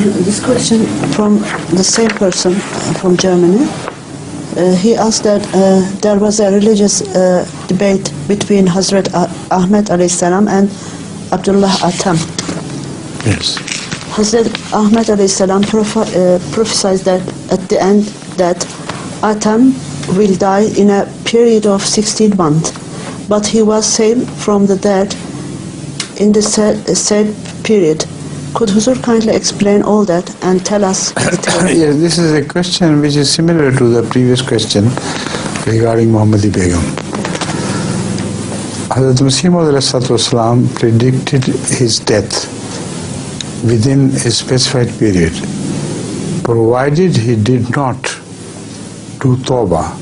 This question from the same person from Germany. He asked that there was a religious debate between Hazrat Ahmad alayhi salam and Abdullah Atham. Yes. Hazrat Ahmad alayhi salam prophesied that at the end that Atham will die in a period of 16 months, but he was saved from the death in the said period. Could Huzur kindly explain all that and tell us the tale? Yes, this is a question which is similar to the previous question regarding Muhammadi Begum. Hazrat Masih predicted his death within a specified period, provided he did not do tawbah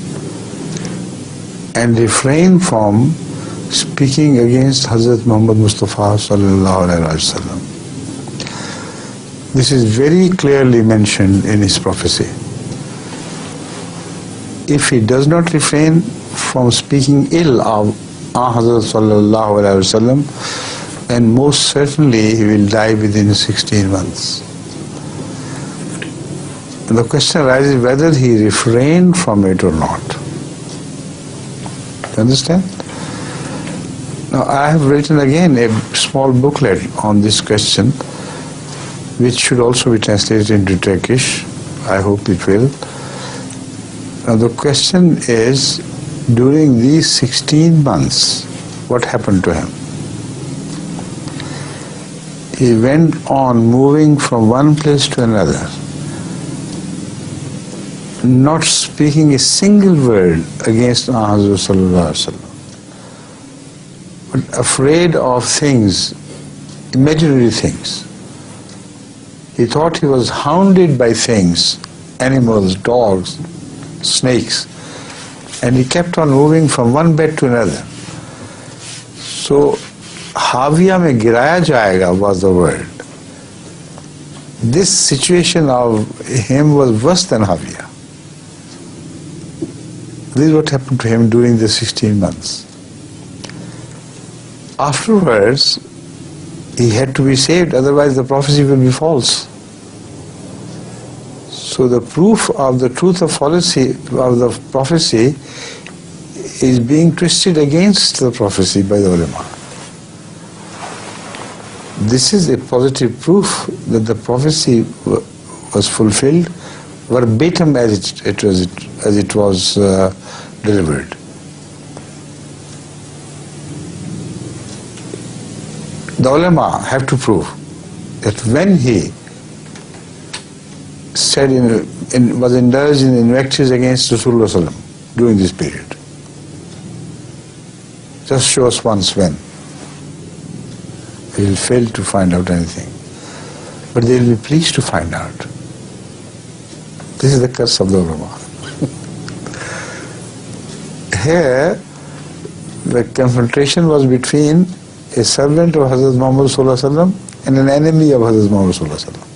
and refrain from speaking against Hazrat Muhammad Mustafa sallallahu alaihi wasallam. This is very clearly mentioned in his prophecy. If he does not refrain from speaking ill of Hazrat sallallahu alaihi wasallam, then most certainly he will die within 16 months. And the question arises whether he refrained from it or not. Do you understand? Now I have written again a small booklet on this question, which should also be translated into Turkish. I hope it will. Now the question is, during these 16 months, what happened to him? He went on moving from one place to another, not speaking a single word against Hazrat sallallahu alaihi wasallam, but afraid of things, imaginary things. He thought he was hounded by things, animals, dogs, snakes, and he kept on moving from one bed to another. So, Haviya mein giraya jayega was the word. This situation of him was worse than Haviya. This is what happened to him during the 16 months. Afterwards, he had to be saved, otherwise the prophecy will be false. So the proof of the truth of the prophecy is being twisted against the prophecy by the ulama. This is a positive proof that the prophecy was fulfilled verbatim as it was delivered. The ulama have to prove that when he said was indulged in invectives against Rasulullah sallam during this period. Just show us once when. We will fail to find out anything. But they will be pleased to find out. This is the curse of the ulama. Here, the confrontation was between a servant of Hazrat Muhammad sallallahu alaihi wasallam and an enemy of Hazrat Muhammad sallallahu alaihi wasallam.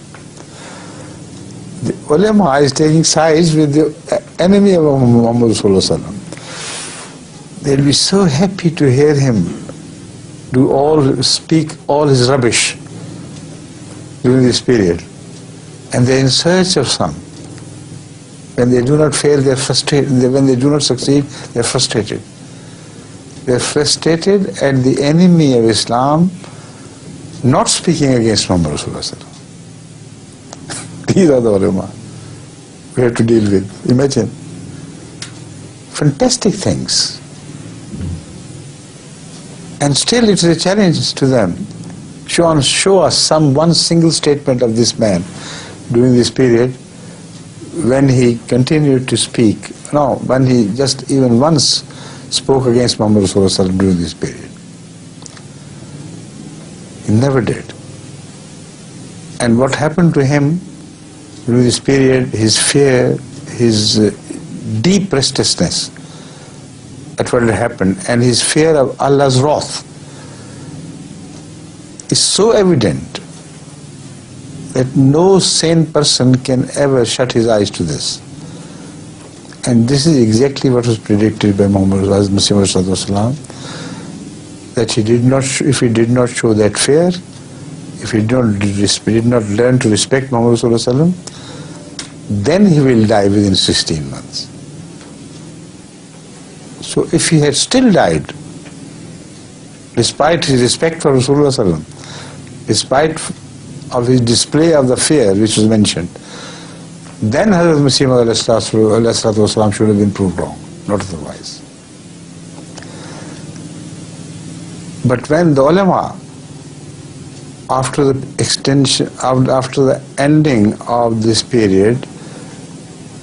The ulama is taking sides with the enemy of Muhammad sallallahu alaihi wasallam. They'll be so happy to hear him speak all his rubbish during this period, and they're in search of some. When they do not fail, they're frustrated. When they do not succeed, they're frustrated. They're frustrated at the enemy of Islam not speaking against Muhammad Rasulullah. These are the ulama we have to deal with. Imagine. Fantastic things. And still it is a challenge to them. Show us one single statement of this man during this period when he continued to speak. No, when he just even once spoke against Muhammad Rasulullah during this period. He never did. And what happened to him during this period, his fear, his deep restlessness at what had happened, and his fear of Allah's wrath is so evident that no sane person can ever shut his eyes to this. And this is exactly what was predicted by Muhammad that he did not, if he did not show that fear, if he did not learn to respect Muhammad Sallallahu Alaihi Wasallam, then he will die within 16 months. So if he had still died, despite his respect for Rasulullah Sallallahu Alaihi Wasallam, despite of his display of the fear which was mentioned, then Hazrat Masih Maud should have been proved wrong, not otherwise. But when the ulama, after the ending of this period,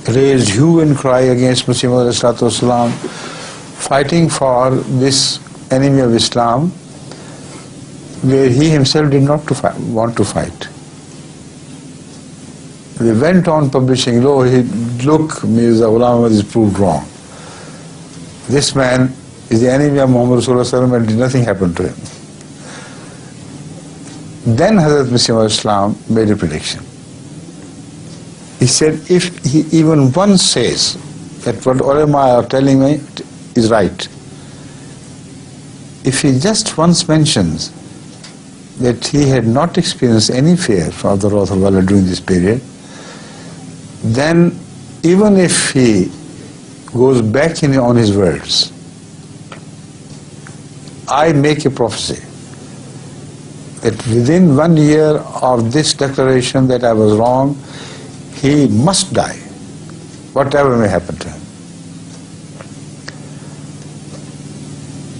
raised hue and cry against Masih Maud, fighting for this enemy of Islam, where he himself did not want to fight. They went on publishing, look, Mirza Ghulam Ahmad is proved wrong. This man is the enemy of Muhammad Rasulullah and nothing happened to him. Then Hazrat Masih Maud made a prediction. He said, if he even once says that what ulama are telling me is right, if he just once mentions that he had not experienced any fear of the wrath of Allah during this period, then even if he goes back on his words, I make a prophecy that within 1 year of this declaration that I was wrong, he must die, whatever may happen to him.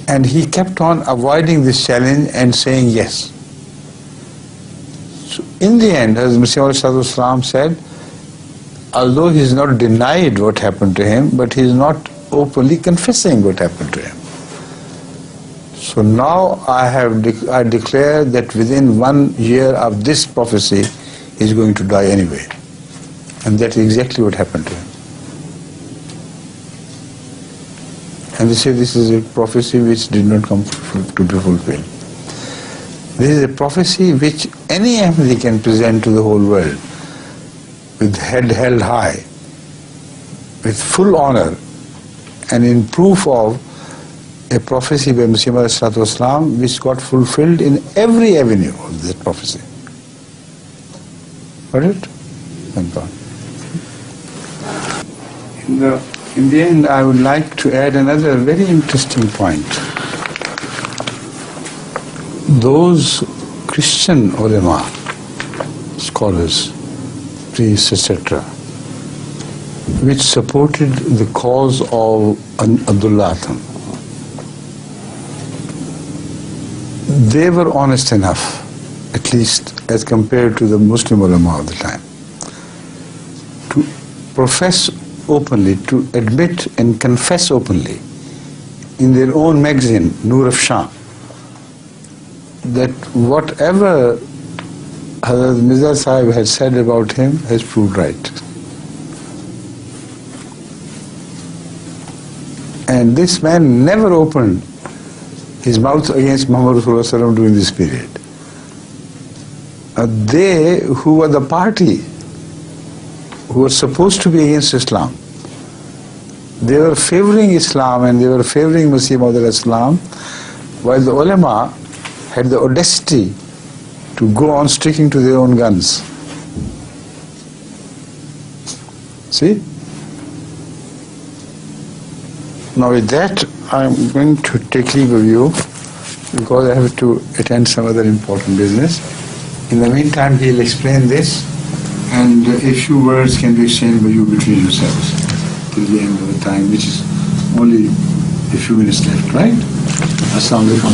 And he kept on avoiding this challenge and saying yes. So in the end, as Masih Maud said, although he is not denied what happened to him, but he is not openly confessing what happened to him. So now I declare that within 1 year of this prophecy, he is going to die anyway. And that is exactly what happened to him. And they say this is a prophecy which did not come to be fulfilled. This is a prophecy which any Ahmadi can present to the whole world with head held high, with full honor, and in proof of a prophecy by Masih Maud which got fulfilled in every avenue of that prophecy. Got it? Thank God. In the end, I would like to add another very interesting point. Those Christian ulama, scholars, priests, etc., which supported the cause of Abdullah Atham, they were honest enough, at least as compared to the Muslim ulama of the time, to profess openly, to admit and confess openly in their own magazine, Noor of Shah, that whatever Hazrat Mirza Sahib had said about him has proved right. And this man never opened his mouth against Muhammad Rasulullah during this period. They who were the party who were supposed to be against Islam, they were favoring Islam and they were favoring Masih Maud Islam, while the ulama had the audacity to go on sticking to their own guns. See? Now with that, I'm going to take leave of you because I have to attend some other important business. In the meantime, he'll explain this, and a few words can be exchanged by you between yourselves till the end of the time, which is only a few minutes left, right? Assalamu alaikum.